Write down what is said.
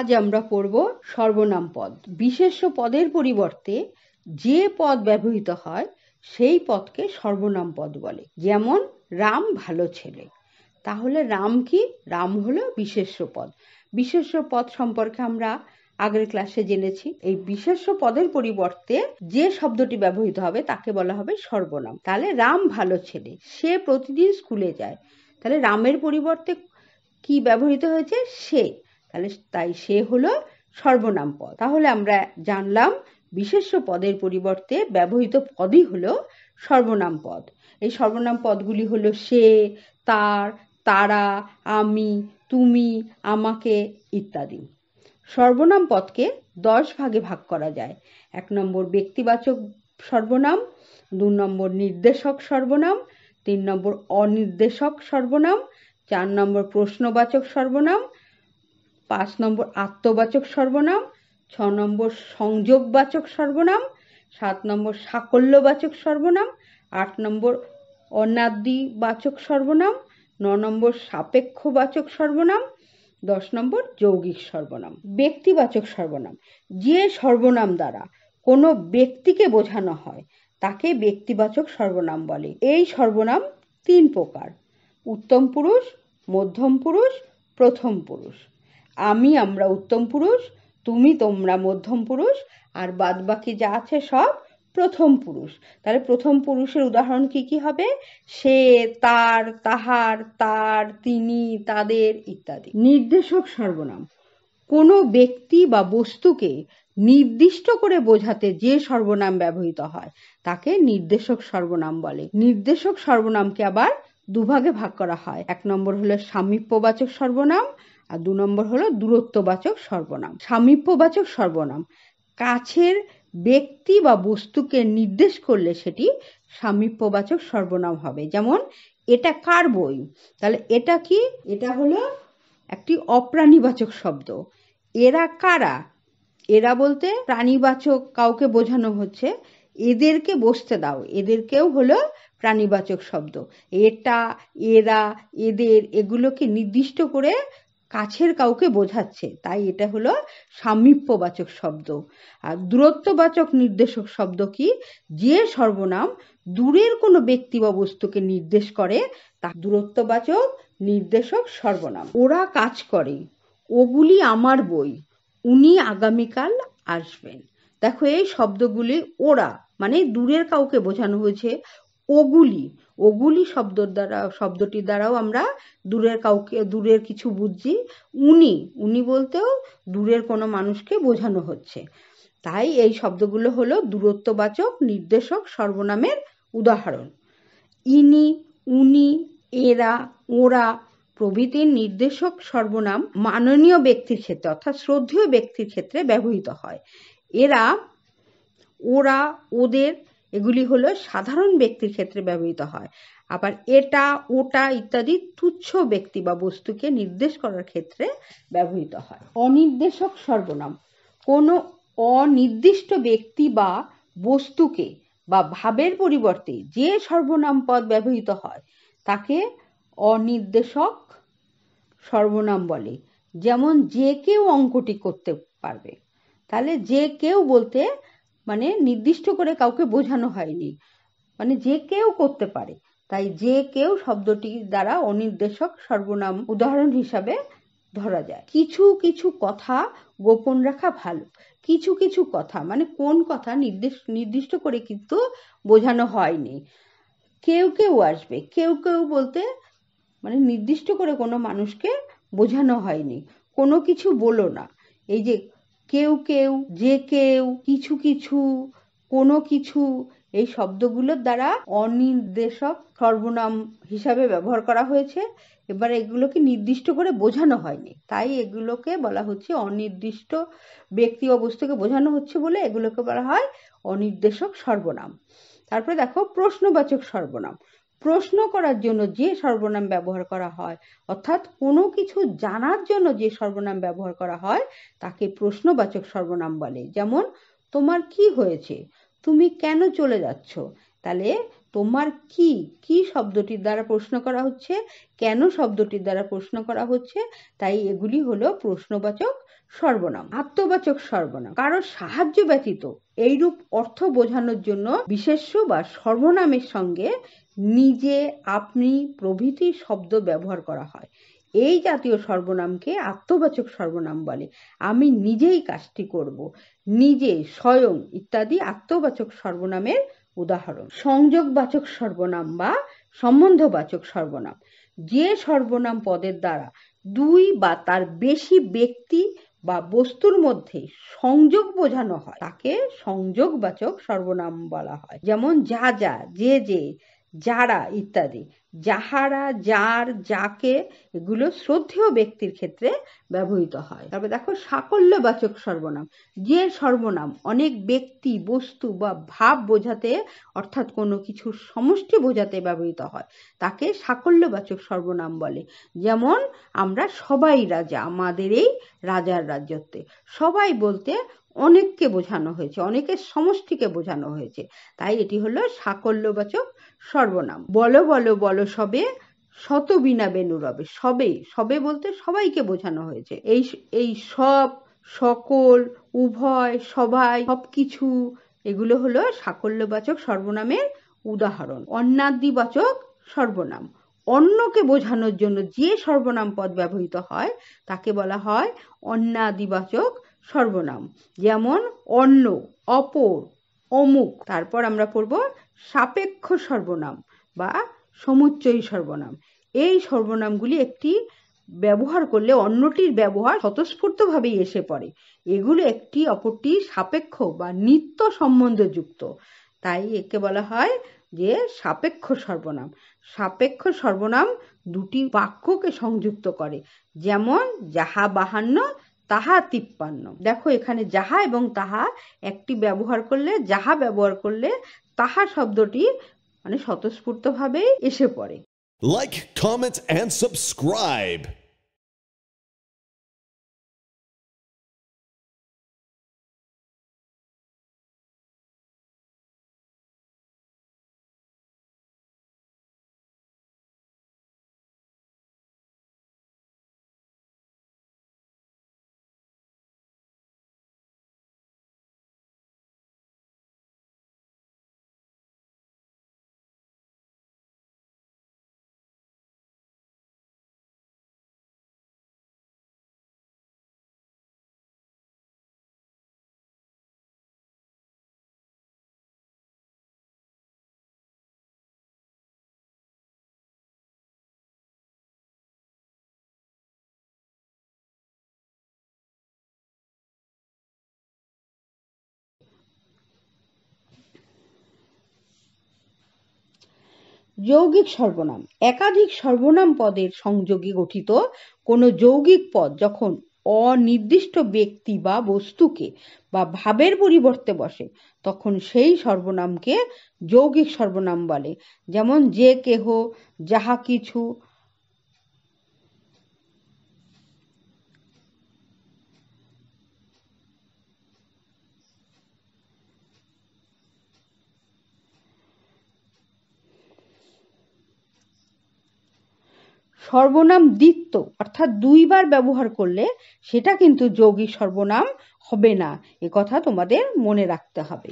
আজ আমরা পড়ব সর্বনাম পদ। বিশেষ্য পদের পরিবর্তে যে পদ ব্যবহৃত হয় সেই পদকে সর্বনাম পদ বলে। যেমন রাম ভালো ছেলে। তাহলে রাম কি? রাম হলো বিশেষ্য পদ। বিশেষ্য পদ সম্পর্কে আমরা আগের ক্লাসে জেনেছি। এই বিশেষ্য পদের পরিবর্তে যে শব্দটি ব্যবহৃত হবে তাকে বলা হবে সর্বনাম। তাহলে রাম ভালো ছেলে, সে প্রতিদিন স্কুলে যায়। তাহলে রামের পরিবর্তে কি ব্যবহৃত হয়েছে? সে। তাই সে হলো সর্বনাম পদ। তাহলে আমরা জানলাম বিশেষ্য পদের পরিবর্তে ব্যবহৃত পদই হলো সর্বনাম পদ। এই সর্বনাম পদগুলি হলো সে, তার, তারা, আমি, তুমি, আমাকে ইত্যাদি। সর্বনাম পদকে 10 ভাগে ভাগ করা যায়। 1 নম্বর ব্যক্তিবাচক সর্বনাম, 2 নম্বর নির্দেশক সর্বনাম, 3 নম্বর অনির্দেশক সর্বনাম, 4 নম্বর প্রশ্নবাচক সর্বনাম, 5 নম্বর আত্মবাচক সর্বনাম, 6 নম্বর সংযোগবাচক সর্বনাম, 7 নম্বর সাকল্যবাচক সর্বনাম, 8 নম্বর অনাদিবাচক সর্বনাম, 9 নম্বর সাপেক্ষবাচক সর্বনাম, 10 নম্বর যৌগিক সর্বনাম। ব্যক্তিবাচক সর্বনাম। যে সর্বনাম দ্বারা কোনো ব্যক্তিকে বোঝানো হয় তাকে ব্যক্তিবাচক সর্বনাম বলে। এই সর্বনাম 3 প্রকার: উত্তম পুরুষ, মধ্যম পুরুষ, প্রথম পুরুষ। আমি, আমরা উত্তম পুরুষ, তুমি, তোমরা মধ্যম পুরুষ, আর বাদবাকি যা আছে সব প্রথম পুরুষ। তাহলে প্রথম পুরুষের উদাহরণ কি কি হবে? সে, তার, তাহার, তার, তিনি, তাদের ইত্যাদি। নির্দেশক সর্বনাম। কোনো ব্যক্তি বা বস্তুকে নির্দিষ্ট করে বোঝাতে যে সর্বনাম ব্যবহৃত হয় তাকে নির্দেশক সর্বনাম বলে। নির্দেশক সর্বনামকে আবার দুভাগে ভাগ করা হয়। 1 নম্বর হলো সামীপ্যবাচক সর্বনাম, আর 2 নম্বর হলো দূরত্ববাচক সর্বনাম। সামীপ্যবাচক সর্বনাম কাছের ব্যক্তি বা বস্তুকে নির্দেশ করলে সেটি সামীপ্যবাচক সর্বনাম হবে। যেমন এটা কার বই? তাহলে এটা কি? এটা হলো একটি অপ্রাণীবাচক শব্দ। এরা কারা? এরা বলতে প্রাণীবাচক কাউকে বোঝানো হচ্ছে। এদেরকে বসতে দাও, এদেরকেও হলো প্রাণীবাচক শব্দ। এটা, এরা, এদের এগুলোকে নির্দিষ্ট করে কাছের কাউকে বোঝাচ্ছে, তাই এটা হলো সামীপ্যবাচক শব্দ। আর দূরত্ববাচক নির্দেশক শব্দ কি? যে সর্বনাম দূরের কোনো ব্যক্তি বা বস্তুকে নির্দেশ করে তা দূরত্ববাচক নির্দেশক সর্বনাম। ওরা কাজ করে, ওগুলি আমার বই, উনি আগামীকাল আসবেন। দেখো এই শব্দগুলি ওরা মানে দূরের কাউকে বোঝানো হয়েছে। ওগুলি, ওগুলি শব্দটির দ্বারাও আমরা দূরের কিছু বুঝছি। উনি, উনি বলতেও দূরের কোনো মানুষকে বোঝানো হচ্ছে। তাই এই শব্দগুলো হলো দূরত্ববাচক নির্দেশক সর্বনামের উদাহরণ। ইনি, উনি, এরা, ওরা প্রভৃতির নির্দেশক সর্বনাম মাননীয় ব্যক্তির ক্ষেত্রে অর্থাৎ শ্রদ্ধেয় ব্যক্তির ক্ষেত্রে ব্যবহৃত হয়। এরা, ওরা, ওদের এগুলি হলো সাধারণ ব্যক্তির ক্ষেত্রে ব্যবহৃত হয়। আবার এটা, ওটা ইত্যাদি তুচ্ছ ব্যক্তি বা বস্তুকে নির্দেশ করার ক্ষেত্রে ব্যবহৃত হয়। অনির্দেশক সর্বনাম কোনো অনির্দিষ্ট ব্যক্তি বা বস্তুকে বা ভাবের পরিবর্তে যে সর্বনাম পদ ব্যবহৃত হয় তাকে অনির্দেশক সর্বনাম বলে। যেমন যে কেউ অঙ্কটি করতে পারবে। তাহলে যে কেউ বলতে মানে নির্দিষ্ট করে কাউকে বোঝানো হয়নি, মানে যে কেউ করতে পারে, তাই যে কেউ শব্দটির দ্বারা অনির্দেশক সর্বনাম উদাহরণ হিসাবে ধরা যায়। কিছু কিছু কথা গোপন রাখা ভালো। কিছু কিছু কথা মানে কোন কথা নির্দিষ্ট করে কিন্তু বোঝানো হয়নি। কেউ কেউ আসবে, কেউ কেউ বলতে মানে নির্দিষ্ট করে কোনো মানুষকে বোঝানো হয়নি। কোনো কিছু বলো না। এই যে কেউ কেউ, যে কেউ, কিছু কিছু, কোনো কিছু এই শব্দগুলোর দ্বারা অনির্দেশক সর্বনাম হিসাবে ব্যবহার করা হয়েছে। এবার এগুলোকে নির্দিষ্ট করে বোঝানো হয়নি, তাই এগুলোকে বলা হচ্ছে অনির্দিষ্ট ব্যক্তি বা বস্তুকে বোঝানো হচ্ছে বলে এগুলোকে বলা হয় অনির্দেশক সর্বনাম। তারপরে দেখো প্রশ্নবাচক সর্বনাম। প্রশ্ন করার জন্য যে সর্বনাম ব্যবহার করা হয় অর্থাৎ কোনো কিছু জানার জন্য যে সর্বনাম ব্যবহার করা হয় তাকে প্রশ্নবাচক সর্বনাম বলে। যেমন তোমার কি হয়েছে? তুমি কেন চলে যাচ্ছ? তাহলে তোমার কি কি শব্দটির দ্বারা প্রশ্ন করা হচ্ছে, কেন শব্দটির দ্বারা প্রশ্ন করা হচ্ছে, তাই এগুলি হলো প্রশ্নবাচক সর্বনাম। আত্মবাচক সর্বনাম কারোর সাহায্য ব্যতীত এইরূপ অর্থ বোঝানোর জন্য বিশেষ্য বা সর্বনামের সঙ্গে নিজে, আপনি প্রভৃতি শব্দ ব্যবহার করা হয়। এই জাতীয় সর্বনামকে আত্মবাচক সর্বনাম বলে। আমি নিজেই কাজটি করব, নিজে, স্বয়ং ইত্যাদি আত্মবাচক সর্বনামের উদাহরণ। সংযোগবাচক সর্বনাম বা সম্বন্ধবাচক সর্বনাম, যে সর্বনাম পদের দ্বারা দুই বা তার বেশি ব্যক্তি বা বস্তুর মধ্যে সংযোগ বোঝানো হয় তাকে সংযোগবাচক সর্বনাম বলা হয়। যেমন যা যা, যে যে, যারা ইত্যাদি। যাহারা, যার, যাকে এগুলো শ্রদ্ধেয় ব্যক্তির ক্ষেত্রে ব্যবহৃত হয়। তবে দেখো সাকল্যবাচক সর্বনাম, যে সর্বনাম অনেক ব্যক্তি, বস্তু বা ভাব বোঝাতে অর্থাৎ কোনো কিছুর সমষ্টি বোঝাতে ব্যবহৃত হয় তাকে সাকল্যবাচক সর্বনাম বলে। যেমন আমরা সবাই রাজা, আমাদের এই রাজার রাজ্যতে। সবাই বলতে অনেককে বোঝানো হয়েছে, অনেকের সমষ্টিকে বোঝানো হয়েছে, তাই এটি হলো সাকল্যবাচক সর্বনাম। বলো বলো বলো সবে, শত বিনা বেনু রবে। সবে, সবে বলতে সবাইকে বোঝানো হয়েছে। এই সব, সকল, উভয়, সবাই, সবকিছু এগুলো হলো সাকল্যবাচক সর্বনামের উদাহরণ। অন্যাদিবাচক সর্বনাম, অন্যকে বোঝানোর জন্য যে সর্বনাম পদ ব্যবহৃত হয় তাকে বলা হয় অন্যাদিবাচক সর্বনাম। যেমন অন্য, অপর, অমুক। তারপর আমরা পড়ব সাপেক্ষ সর্বনাম বা সমুচ্চয়ী সর্বনাম। এই সর্বনামগুলি একটি ব্যবহার করলে অন্যটির ব্যবহার স্বতঃস্ফূর্তভাবেই এসে পড়ে। এগুলো একটি অপরটির সাপেক্ষ বা নিত্য সম্বন্ধযুক্ত, তাই একে বলা হয় যে সাপেক্ষ সর্বনাম। সাপেক্ষ সর্বনাম দুটি বাক্যকে সংযুক্ত করে। যেমন যাহা 52, তাহা 53। দেখো এখানে যাহা এবং তাহা একটি ব্যবহার করলে, যাহা ব্যবহার করলে তাহা শব্দটি মানে স্বতঃস্ফূর্তভাবে এসে পড়ে। Like, comment, and subscribe. যৌগিক সর্বনাম, একাধিক সর্বনাম পদের সংযোগে গঠিত কোনো যৌগিক পদ যখন অনির্দিষ্ট ব্যক্তি বা বস্তুকে বা ভাবের পরিবর্তে বসে তখন সেই সর্বনামকে যৌগিক সর্বনাম বলে। যেমন যে কেহ, যাহা কিছু। সর্বনাম দ্বিত্ব অর্থাৎ দুইবার ব্যবহার করলে সেটা কিন্তু যৌগিক সর্বনাম হবে না, এ কথা তোমাদের মনে রাখতে হবে।